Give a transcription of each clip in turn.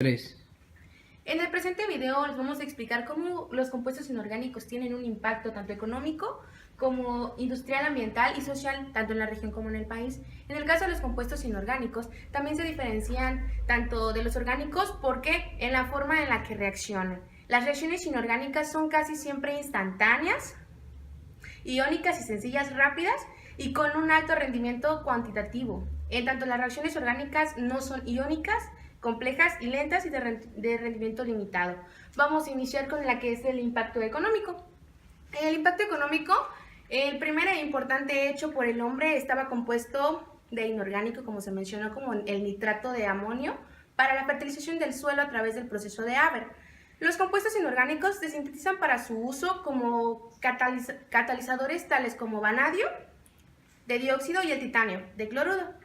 3. En el presente video les vamos a explicar cómo los compuestos inorgánicos tienen un impacto tanto económico como industrial, ambiental y social, tanto en la región como en el país. En el caso de los compuestos inorgánicos, también se diferencian tanto de los orgánicos porque en la forma en la que reaccionan. Las reacciones inorgánicas son casi siempre instantáneas, iónicas y sencillas, rápidas y con un alto rendimiento cuantitativo. En tanto las reacciones orgánicas no son iónicas, complejas y lentas y de rendimiento limitado. Vamos a iniciar con la que es el impacto económico. El impacto económico, el primer e importante hecho por el hombre estaba compuesto de inorgánico, como se mencionó, como el nitrato de amonio, para la fertilización del suelo a través del proceso de Haber. Los compuestos inorgánicos se sintetizan para su uso como catalizadores tales como vanadio, de dióxido, y el titanio, de cloruro.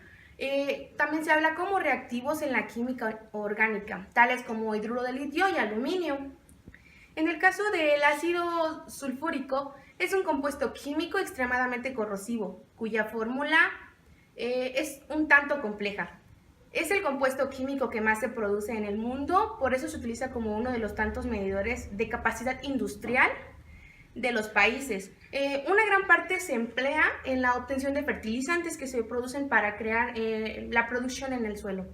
También se habla como reactivos en la química orgánica, tales como hidruro de litio y aluminio. En el caso del ácido sulfúrico, es un compuesto químico extremadamente corrosivo, cuya fórmula es un tanto compleja. Es el compuesto químico que más se produce en el mundo, por eso se utiliza como uno de los tantos medidores de capacidad industrial de los países. Una gran parte se emplea en la obtención de fertilizantes que se producen para crear la producción en el suelo.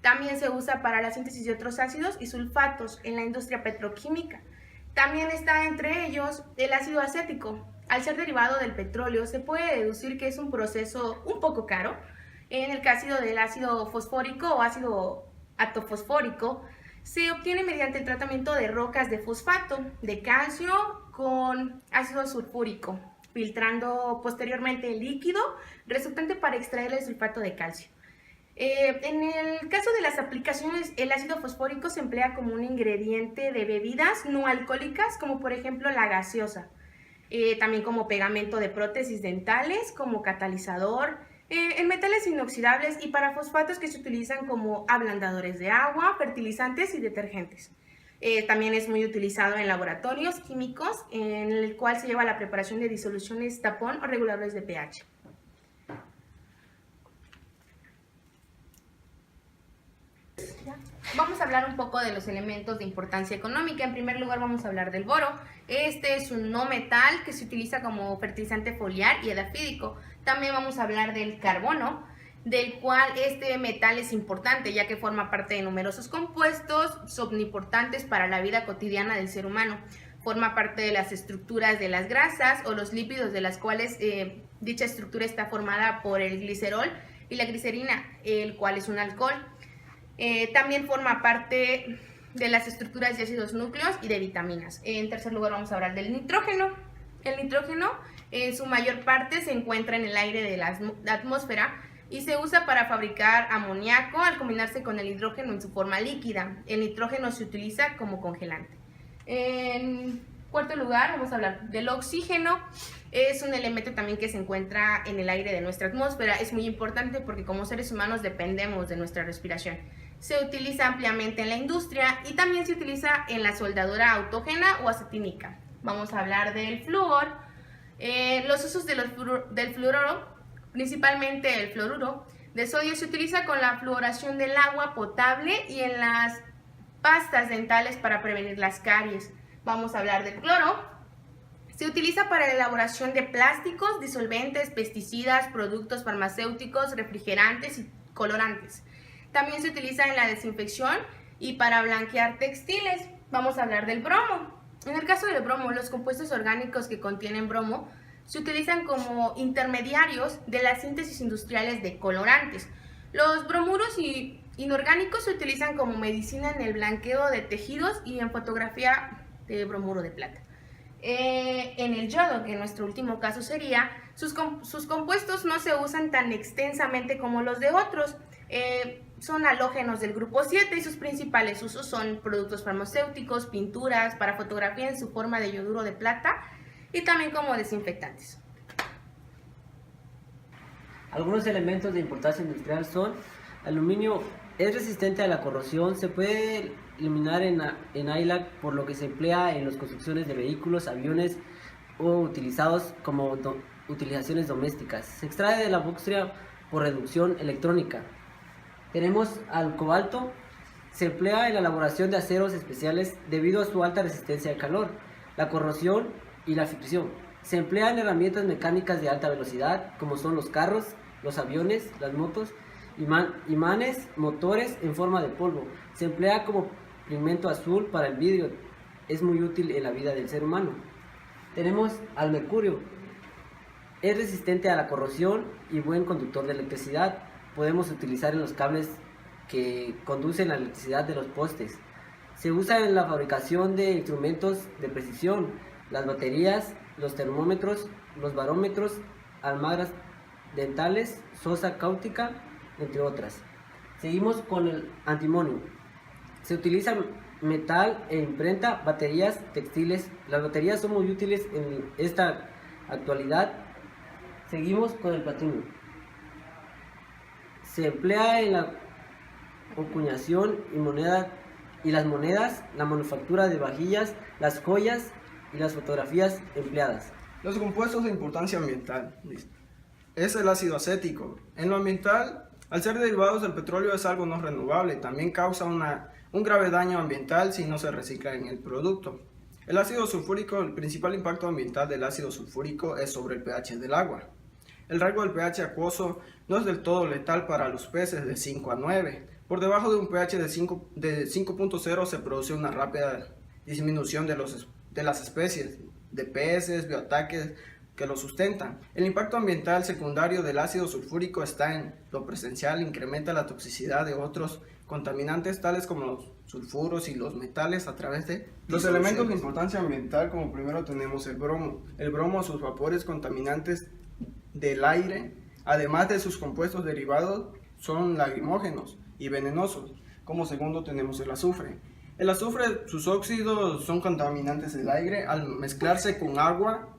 También se usa para la síntesis de otros ácidos y sulfatos en la industria petroquímica. También está entre ellos el ácido acético. Al ser derivado del petróleo, se puede deducir que es un proceso un poco caro. En el caso del ácido fosfórico o ácido atofosfórico, se obtiene mediante el tratamiento de rocas de fosfato de calcio con ácido sulfúrico, filtrando posteriormente el líquido resultante para extraer el sulfato de calcio. En el caso de las aplicaciones, el ácido fosfórico se emplea como un ingrediente de bebidas no alcohólicas, como por ejemplo la gaseosa, también como pegamento de prótesis dentales, como catalizador, en metales inoxidables y para fosfatos que se utilizan como ablandadores de agua, fertilizantes y detergentes. También es muy utilizado en laboratorios químicos, en el cual se lleva la preparación de disoluciones tapón o reguladores de pH. Vamos a hablar un poco de los elementos de importancia económica. En primer lugar vamos a hablar del boro. Este es un no metal que se utiliza como fertilizante foliar y edafídico. También vamos a hablar del carbono, del cual este metal es importante ya que forma parte de numerosos compuestos omniportantes para la vida cotidiana del ser humano. Forma parte de las estructuras de las grasas o los lípidos, de las cuales dicha estructura está formada por el glicerol y la glicerina, el cual es un alcohol. También forma parte de las estructuras de ácidos núcleos y de vitaminas. En tercer lugar vamos a hablar del nitrógeno. El nitrógeno en su mayor parte se encuentra en el aire de la atmósfera y se usa para fabricar amoníaco al combinarse con el hidrógeno en su forma líquida. El nitrógeno se utiliza como congelante. En cuarto lugar vamos a hablar del oxígeno. Es un elemento también que se encuentra en el aire de nuestra atmósfera. Es muy importante porque como seres humanos dependemos de nuestra respiración. Se utiliza ampliamente en la industria y también se utiliza en la soldadura autógena o acetínica. Vamos a hablar del flúor. Los usos del fluoruro, principalmente el fluoruro de sodio, se utiliza con la fluoración del agua potable y en las pastas dentales para prevenir las caries. Vamos a hablar del cloro. Se utiliza para la elaboración de plásticos, disolventes, pesticidas, productos farmacéuticos, refrigerantes y colorantes. También se utiliza en la desinfección y para blanquear textiles. Vamos a hablar del bromo. En el caso del bromo, los compuestos orgánicos que contienen bromo se utilizan como intermediarios de las síntesis industriales de colorantes. Los bromuros inorgánicos se utilizan como medicina en el blanqueo de tejidos y en fotografía de bromuro de plata. En el yodo, que en nuestro último caso sería, sus compuestos no se usan tan extensamente como los de otros. Son halógenos del grupo 7 y sus principales usos son productos farmacéuticos, pinturas, para fotografía en su forma de yoduro de plata y también como desinfectantes. Algunos elementos de importancia industrial son: aluminio es resistente a la corrosión, se puede eliminar en AILAC, por lo que se emplea en las construcciones de vehículos, aviones o utilizados como utilizaciones domésticas. Se extrae de la bauxita por reducción electrónica. Tenemos al cobalto, Se emplea en la elaboración de aceros especiales debido a su alta resistencia al calor, la corrosión y la fricción. Se emplea en herramientas mecánicas de alta velocidad, como son los carros, los aviones, las motos, imanes, motores en forma de polvo. Se emplea como pigmento azul para el vidrio. Es muy útil en la vida del ser humano. Tenemos al mercurio. Es resistente a la corrosión y buen conductor de electricidad. Podemos utilizar en los cables que conducen la electricidad de los postes. Se usa en la fabricación de instrumentos de precisión, las baterías, los termómetros, los barómetros, almadras dentales, sosa cáustica, entre otras. Seguimos con el antimonio. Se utiliza metal e imprenta, baterías textiles. Las baterías son muy útiles en esta actualidad. Seguimos con el platino. Se emplea en la acuñación y las monedas, la manufactura de vajillas, las joyas y las fotografías empleadas. Los compuestos de importancia ambiental. Es el ácido acético. En lo ambiental, al ser derivados del petróleo es algo no renovable, también causa un grave daño ambiental si no se recicla en el producto. El ácido sulfúrico, el principal impacto ambiental del ácido sulfúrico es sobre el pH del agua. El rango del pH acuoso no es del todo letal para los peces de 5 a 9. Por debajo de un pH de 5.0 se produce una rápida disminución de las especies de peces, bioataques que lo sustentan. El impacto ambiental secundario del ácido sulfúrico está en lo presencial, incrementa la toxicidad de otros contaminantes tales como los sulfuros y los metales a través de los elementos de importancia ambiental. Como primero tenemos el bromo. El bromo, sus vapores contaminantes del aire, además de sus compuestos derivados, son lacrimógenos y venenosos. Como segundo tenemos el azufre. El azufre, sus óxidos son contaminantes del aire, al mezclarse con agua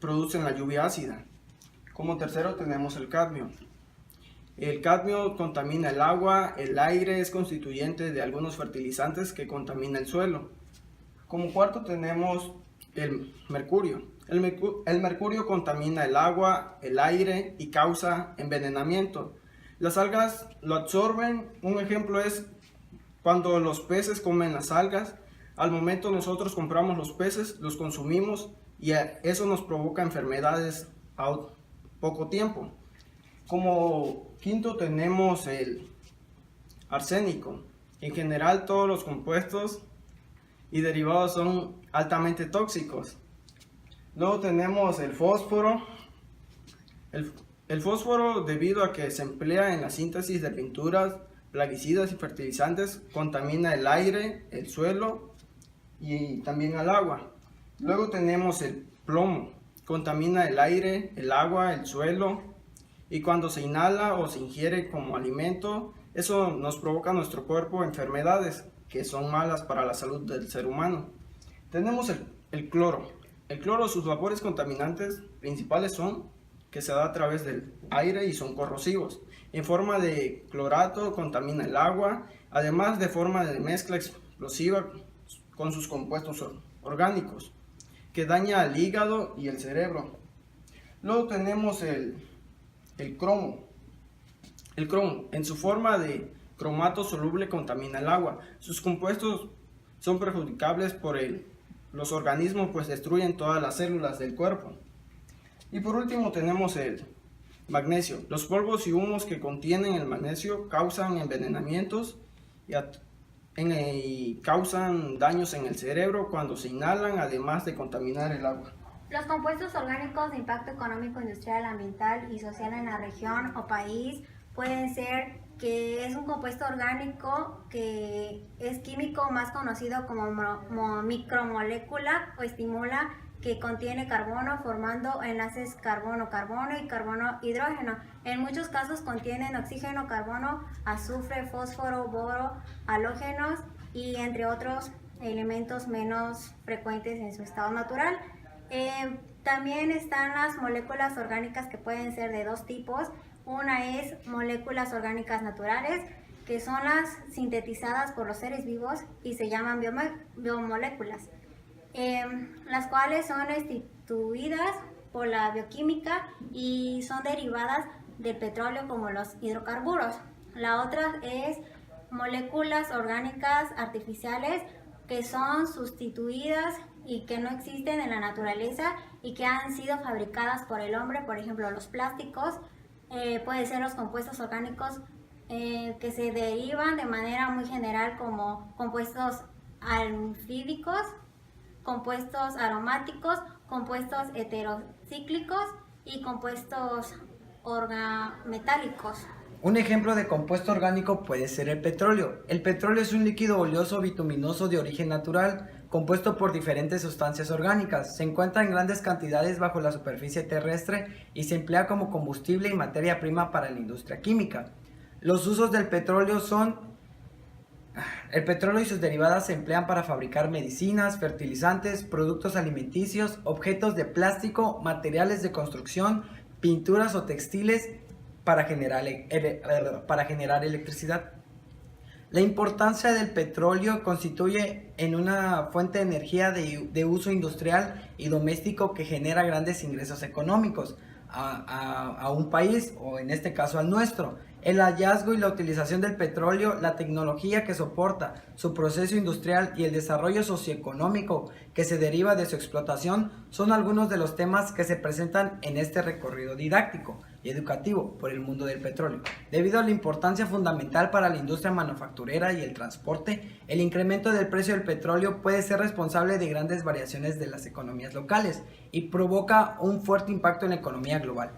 producen la lluvia ácida. Como tercero tenemos el cadmio. El cadmio contamina el agua, el aire, es constituyente de algunos fertilizantes que contamina el suelo. Como cuarto tenemos el mercurio. El mercurio contamina el agua, el aire y causa envenenamiento. Las algas lo absorben. Un ejemplo es cuando los peces comen las algas. Al momento nosotros compramos los peces, los consumimos y eso nos provoca enfermedades a poco tiempo. Como quinto tenemos el arsénico. En general todos los compuestos y derivados son altamente tóxicos. Luego tenemos el fósforo. El fósforo, debido a que se emplea en la síntesis de pinturas, plaguicidas y fertilizantes, contamina el aire, el suelo y también el agua. Luego tenemos el plomo, contamina el aire, el agua, el suelo, y cuando se inhala o se ingiere como alimento, eso nos provoca a nuestro cuerpo enfermedades que son malas para la salud del ser humano. Tenemos el cloro. El cloro, sus vapores contaminantes principales son que se da a través del aire y son corrosivos. En forma de clorato contamina el agua, además de forma de mezcla explosiva con sus compuestos orgánicos, que daña al hígado y el cerebro. Luego tenemos el cromo. El cromo, en su forma de cromato soluble, contamina el agua. Sus compuestos son perjudicables por los organismos, pues destruyen todas las células del cuerpo. Y por último tenemos el magnesio. Los polvos y humos que contienen el magnesio causan envenenamientos y causan daños en el cerebro cuando se inhalan, además de contaminar el agua. Los compuestos orgánicos de impacto económico, industrial, ambiental y social en la región o país pueden ser que es un compuesto orgánico que es químico más conocido como micromolécula o estimula, que contiene carbono formando enlaces carbono-carbono y carbono-hidrógeno. En muchos casos contienen oxígeno, carbono, azufre, fósforo, boro, halógenos y entre otros elementos menos frecuentes en su estado natural. También están las moléculas orgánicas, que pueden ser de dos tipos. Una es moléculas orgánicas naturales, que son las sintetizadas por los seres vivos y se llaman biomoléculas, las cuales son instituidas por la bioquímica y son derivadas del petróleo como los hidrocarburos. La otra es moléculas orgánicas artificiales que son sustituidas y que no existen en la naturaleza y que han sido fabricadas por el hombre, por ejemplo los plásticos, pueden ser los compuestos orgánicos que se derivan de manera muy general como compuestos anfídicos, compuestos aromáticos, compuestos heterocíclicos y compuestos orgametálicos. Un ejemplo de compuesto orgánico puede ser el petróleo. El petróleo es un líquido oleoso bituminoso de origen natural, compuesto por diferentes sustancias orgánicas. Se encuentra en grandes cantidades bajo la superficie terrestre y se emplea como combustible y materia prima para la industria química. Los usos del petróleo son: el petróleo y sus derivadas se emplean para fabricar medicinas, fertilizantes, productos alimenticios, objetos de plástico, materiales de construcción, pinturas o textiles para generar electricidad. La importancia del petróleo constituye en una fuente de energía de uso industrial y doméstico que genera grandes ingresos económicos a un país, o en este caso al nuestro. El hallazgo y la utilización del petróleo, la tecnología que soporta su proceso industrial y el desarrollo socioeconómico que se deriva de su explotación son algunos de los temas que se presentan en este recorrido didáctico y educativo por el mundo del petróleo. Debido a la importancia fundamental para la industria manufacturera y el transporte, el incremento del precio del petróleo puede ser responsable de grandes variaciones de las economías locales y provoca un fuerte impacto en la economía global.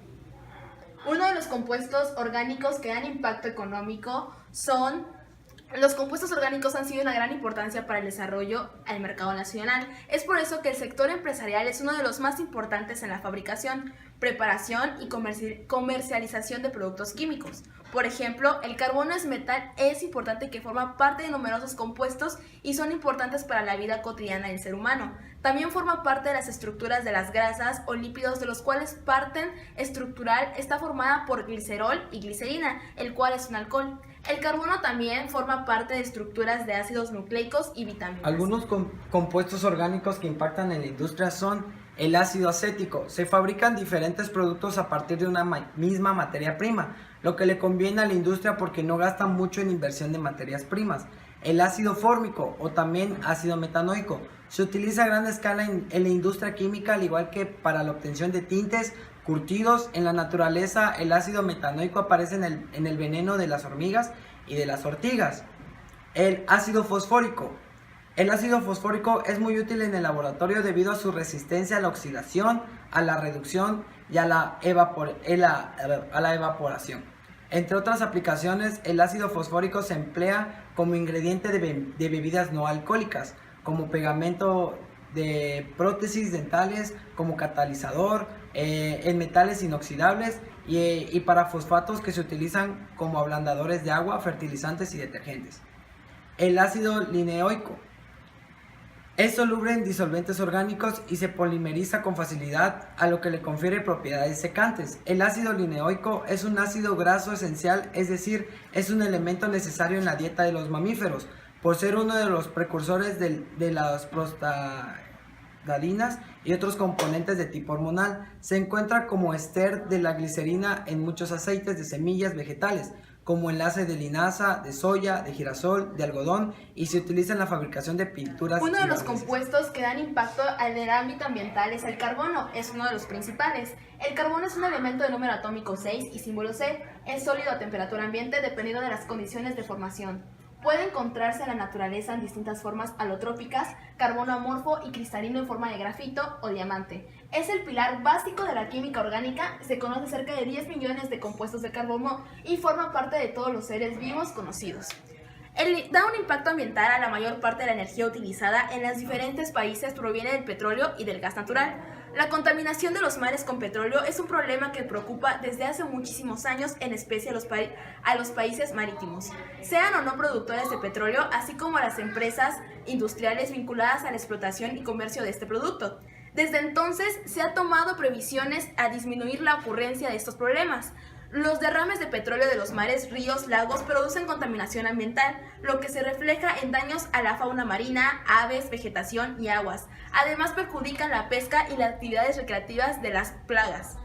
Uno de los compuestos orgánicos que dan impacto económico son... Los compuestos orgánicos han sido de una gran importancia para el desarrollo al mercado nacional. Es por eso que el sector empresarial es uno de los más importantes en la fabricación, preparación y comercialización de productos químicos. Por ejemplo, el carbono es metal, es importante que forma parte de numerosos compuestos y son importantes para la vida cotidiana del ser humano. También forma parte de las estructuras de las grasas o lípidos, de los cuales parte estructural está formada por glicerol y glicerina, el cual es un alcohol. El carbono también forma parte de estructuras de ácidos nucleicos y vitaminas. Algunos compuestos orgánicos que impactan en la industria son el ácido acético. Se fabrican diferentes productos a partir de una misma materia prima, lo que le conviene a la industria porque no gasta mucho en inversión de materias primas. El ácido fórmico, o también ácido metanoico, se utiliza a gran escala en la industria química, al igual que para la obtención de tintes, curtidos. En la naturaleza, el ácido metanoico aparece en el veneno de las hormigas y de las ortigas. El ácido fosfórico. El ácido fosfórico es muy útil en el laboratorio debido a su resistencia a la oxidación, a la reducción y a la evaporación. Entre otras aplicaciones, el ácido fosfórico se emplea como ingrediente de bebidas no alcohólicas, como pegamento de prótesis dentales, como catalizador, en metales inoxidables y para fosfatos que se utilizan como ablandadores de agua, fertilizantes y detergentes. El ácido lineoico es soluble en disolventes orgánicos y se polimeriza con facilidad, a lo que le confiere propiedades secantes. El ácido lineoico es un ácido graso esencial, es decir, es un elemento necesario en la dieta de los mamíferos, por ser uno de los precursores de las prostaglandinas y otros componentes de tipo hormonal. Se encuentra como éster de la glicerina en muchos aceites de semillas vegetales, como enlace de linaza, de soya, de girasol, de algodón, y se utiliza en la fabricación de pinturas. Uno de los compuestos que dan impacto al ámbito ambiental es el carbono, es uno de los principales. El carbono es un elemento de número atómico 6 y símbolo C, es sólido a temperatura ambiente dependiendo de las condiciones de formación. Puede encontrarse en la naturaleza en distintas formas alotrópicas, carbono amorfo y cristalino en forma de grafito o diamante. Es el pilar básico de la química orgánica, se conoce cerca de 10 millones de compuestos de carbono y forma parte de todos los seres vivos conocidos. Da un impacto ambiental a la mayor parte de la energía utilizada en los diferentes países proviene del petróleo y del gas natural. La contaminación de los mares con petróleo es un problema que preocupa desde hace muchísimos años, en especial a los países marítimos, sean o no productores de petróleo, así como a las empresas industriales vinculadas a la explotación y comercio de este producto. Desde entonces se han tomado previsiones a disminuir la ocurrencia de estos problemas. Los derrames de petróleo de los mares, ríos, lagos producen contaminación ambiental, lo que se refleja en daños a la fauna marina, aves, vegetación y aguas. Además perjudican la pesca y las actividades recreativas de las plagas.